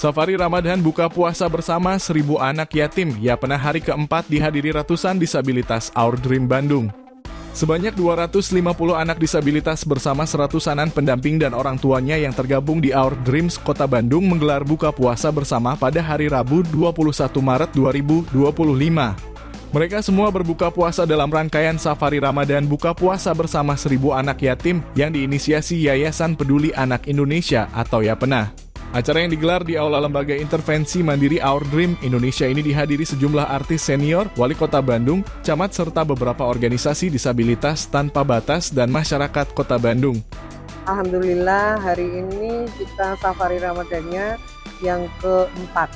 Safari Ramadan buka puasa bersama 1.000 anak yatim Yapena hari keempat dihadiri ratusan disabilitas Our Dream Bandung. Sebanyak 250 anak disabilitas bersama seratusanan pendamping dan orang tuanya yang tergabung di Our Dreams Kota Bandung menggelar buka puasa bersama pada hari Rabu 21 Maret 2025. Mereka semua berbuka puasa dalam rangkaian Safari Ramadan buka puasa bersama 1.000 anak yatim yang diinisiasi Yayasan Peduli Anak Indonesia atau Yapena. Acara yang digelar di Aula Lembaga Intervensi Mandiri Our Dream Indonesia ini dihadiri sejumlah artis senior, wali kota Bandung, camat serta beberapa organisasi disabilitas tanpa batas dan masyarakat kota Bandung. Alhamdulillah hari ini kita Safari Ramadannya yang keempat.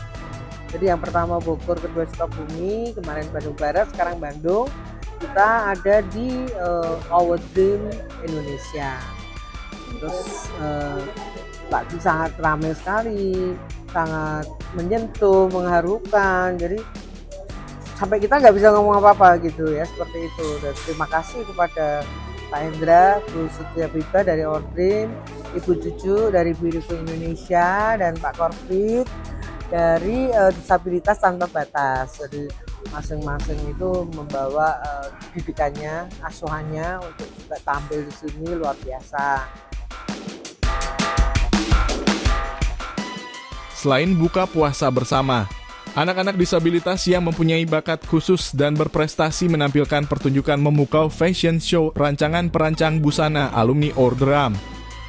Jadi yang pertama Bogor, kedua Sukabumi, kemarin Bandung Barat, sekarang Bandung. Kita ada di Our Dream Indonesia. Terus sangat ramai sekali, sangat menyentuh, mengharukan. Jadi sampai kita nggak bisa ngomong apa-apa gitu ya, seperti itu. Dan terima kasih kepada Pak Hendra, Bu Setia Biba dari Our Dream, Ibu Cucu dari Beautiful Indonesia, dan Pak Korpit dari Disabilitas Tanpa Batas. Jadi masing-masing itu membawa didikannya, asuhannya untuk juga tampil di sini luar biasa. Selain buka puasa bersama, anak-anak disabilitas yang mempunyai bakat khusus dan berprestasi menampilkan pertunjukan memukau fashion show rancangan perancang busana alumni Our Dream,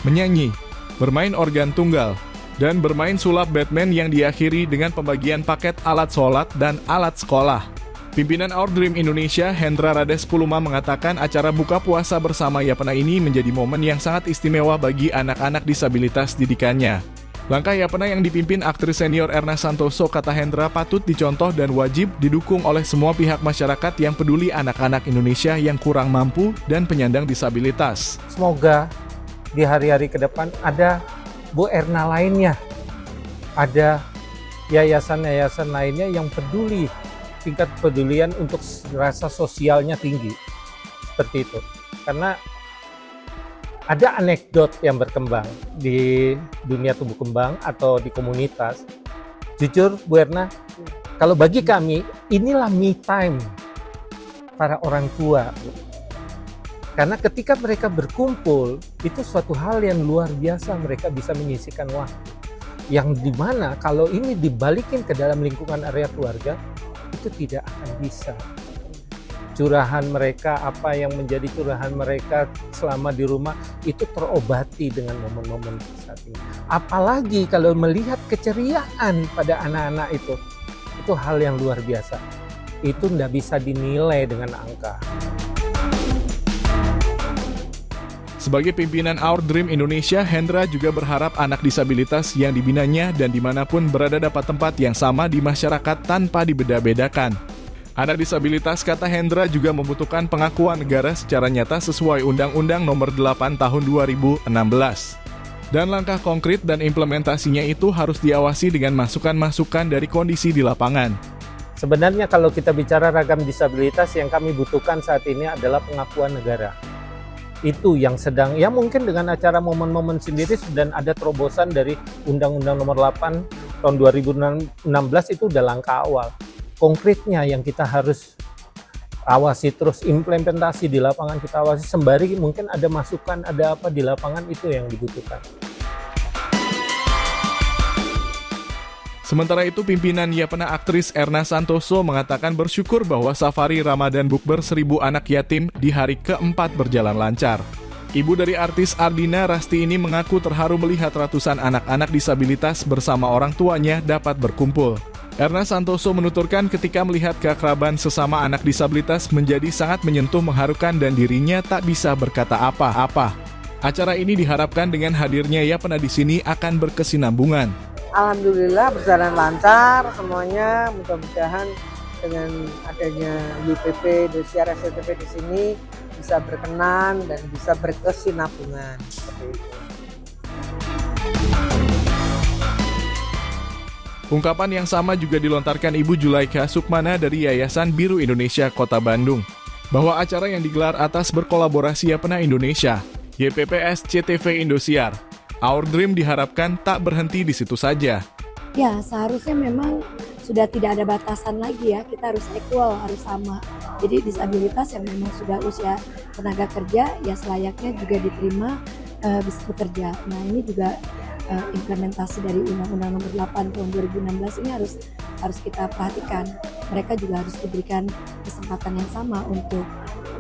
menyanyi, bermain organ tunggal, dan bermain sulap Batman yang diakhiri dengan pembagian paket alat sholat dan alat sekolah. Pimpinan Our Dream Indonesia, Hendra Rades Puluma, mengatakan acara buka puasa bersama Yapena ini menjadi momen yang sangat istimewa bagi anak-anak disabilitas didikannya. Langkah Yapena yang dipimpin aktris senior Erna Santoso, kata Hendra, patut dicontoh dan wajib didukung oleh semua pihak masyarakat yang peduli anak-anak Indonesia yang kurang mampu dan penyandang disabilitas. Semoga di hari-hari ke depan ada Bu Erna lainnya, ada yayasan-yayasan lainnya yang peduli, tingkat kepedulian untuk rasa sosialnya tinggi, seperti itu. Karena ada anekdot yang berkembang di dunia tumbuh kembang atau di komunitas. Jujur Bu Erna, kalau bagi kami inilah me time para orang tua. Karena ketika mereka berkumpul, itu suatu hal yang luar biasa, mereka bisa menyisihkan waktu. Yang dimana kalau ini dibalikin ke dalam lingkungan area keluarga, itu tidak akan bisa. Curahan mereka, apa yang menjadi curahan mereka selama di rumah, itu terobati dengan momen-momen saat ini. Apalagi kalau melihat keceriaan pada anak-anak itu hal yang luar biasa. Itu tidak bisa dinilai dengan angka. Sebagai pimpinan Our Dream Indonesia, Hendra juga berharap anak disabilitas yang dibinanya dan dimanapun berada dapat tempat yang sama di masyarakat tanpa dibeda-bedakan. Anak disabilitas, kata Hendra, juga membutuhkan pengakuan negara secara nyata sesuai Undang-Undang Nomor 8 Tahun 2016. Dan langkah konkret dan implementasinya itu harus diawasi dengan masukan-masukan dari kondisi di lapangan. Sebenarnya kalau kita bicara ragam disabilitas, yang kami butuhkan saat ini adalah pengakuan negara. Itu yang sedang, ya mungkin dengan acara momen-momen sendiri dan ada terobosan dari Undang-Undang Nomor 8 Tahun 2016 itu udah langkah awal. Konkretnya yang kita harus awasi terus, implementasi di lapangan kita awasi, sembari mungkin ada masukan, ada apa di lapangan, itu yang dibutuhkan. Sementara itu, pimpinan Yapena aktris Erna Santoso mengatakan bersyukur bahwa Safari Ramadan Bukber 1.000 anak yatim di hari keempat berjalan lancar. Ibu dari artis Ardina Rasti ini mengaku terharu melihat ratusan anak-anak disabilitas bersama orang tuanya dapat berkumpul. Erna Santoso menuturkan ketika melihat keakraban sesama anak disabilitas menjadi sangat menyentuh, mengharukan, dan dirinya tak bisa berkata apa-apa. Acara ini diharapkan dengan hadirnya Yapena di sini akan berkesinambungan. Alhamdulillah berjalan lancar semuanya, mudah-mudahan dengan adanya YPP, Indosiar, SCTV di sini bisa berkenan dan bisa berkesinambungan. Seperti itu. Ungkapan yang sama juga dilontarkan Ibu Julaika Sukmana dari Yayasan Biru Indonesia Kota Bandung, bahwa acara yang digelar atas berkolaborasi Yapena Indonesia, YPPS CTV Indosiar, Our Dream diharapkan tak berhenti di situ saja. Ya, seharusnya memang sudah tidak ada batasan lagi ya, kita harus equal, harus sama. Jadi disabilitas yang memang sudah usia tenaga kerja ya selayaknya juga diterima bisa bekerja. Nah ini juga implementasi dari Undang-Undang Nomor 8 Tahun 2016 ini harus kita perhatikan. Mereka juga harus diberikan kesempatan yang sama untuk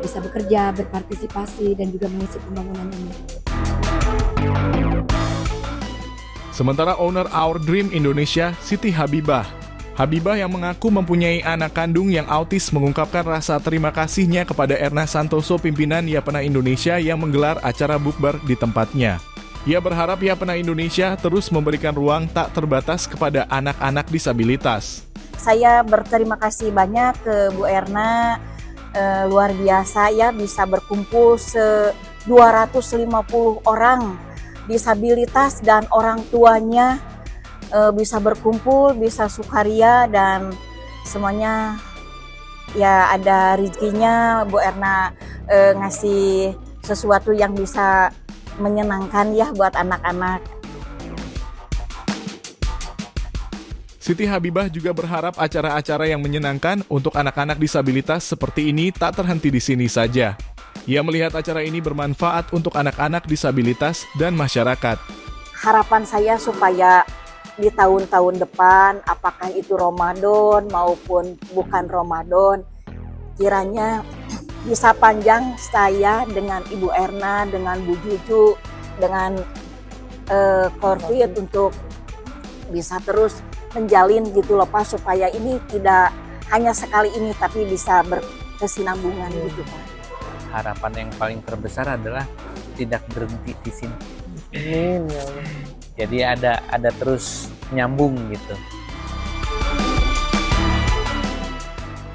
bisa bekerja, berpartisipasi, dan juga mengisi pembangunan ini. Sementara owner Our Dream Indonesia, Siti Habibah. Habibah yang mengaku mempunyai anak kandung yang autis mengungkapkan rasa terima kasihnya kepada Erna Santoso, pimpinan Yapena Indonesia yang menggelar acara bukber di tempatnya. Ia berharap Yapena Indonesia terus memberikan ruang tak terbatas kepada anak-anak disabilitas. Saya berterima kasih banyak ke Bu Erna, luar biasa ya bisa berkumpul 250 orang disabilitas dan orang tuanya bisa berkumpul, bisa sukaria, dan semuanya ya ada rezekinya. Bu Erna ngasih sesuatu yang bisa menyenangkan ya buat anak-anak. Siti Habibah juga berharap acara-acara yang menyenangkan untuk anak-anak disabilitas seperti ini tak terhenti di sini saja. Ia melihat acara ini bermanfaat untuk anak-anak disabilitas dan masyarakat. Harapan saya supaya di tahun-tahun depan, apakah itu Ramadan maupun bukan Ramadan, kiranya bisa panjang saya dengan Ibu Erna, dengan Bu Juju, dengan Korfit untuk bisa terus menjalin gitu loh Pak, supaya ini tidak hanya sekali ini tapi bisa berkesinambungan gitu Pak. Harapan yang paling terbesar adalah tidak berhenti di sini. Amin ya Allah. Jadi ada terus nyambung gitu.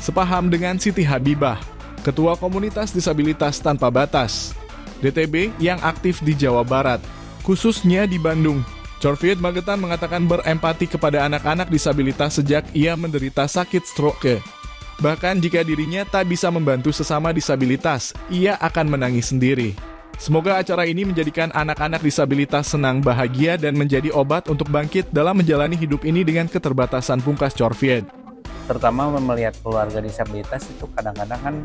Sepaham dengan Siti Habibah, Ketua Komunitas Disabilitas Tanpa Batas, DTB yang aktif di Jawa Barat, khususnya di Bandung, Corfiat Magetan mengatakan berempati kepada anak-anak disabilitas sejak ia menderita sakit stroke. Bahkan jika dirinya tak bisa membantu sesama disabilitas, ia akan menangis sendiri. Semoga acara ini menjadikan anak-anak disabilitas senang, bahagia, dan menjadi obat untuk bangkit dalam menjalani hidup ini dengan keterbatasan, pungkas Corfiat. Terutama melihat keluarga disabilitas itu kadang-kadang kan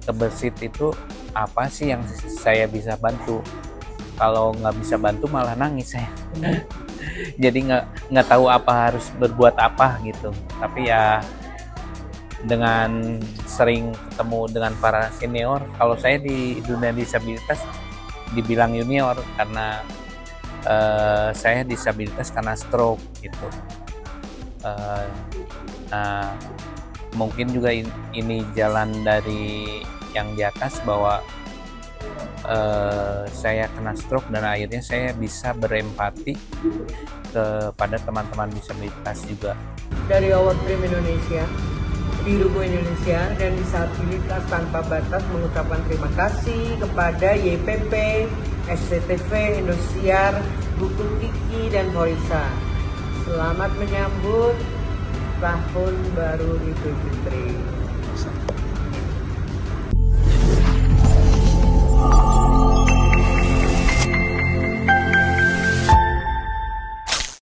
kebesit itu apa sih yang saya bisa bantu. Kalau nggak bisa bantu malah nangis saya. Jadi nggak tahu apa harus berbuat apa gitu. Tapi ya dengan sering ketemu dengan para senior, kalau saya di dunia disabilitas dibilang junior karena saya disabilitas karena stroke gitu. Nah, mungkin juga ini jalan dari yang di atas bahwa saya kena stroke dan akhirnya saya bisa berempati kepada teman-teman disabilitas juga. Dari Our Dream Indonesia, Biruku Indonesia, dan Disabilitas Tanpa Batas mengucapkan terima kasih kepada YPP, SCTV, Indosiar, Buku Kiki, dan Forisa. Selamat menyambut Tahun Baru Idul Fitri.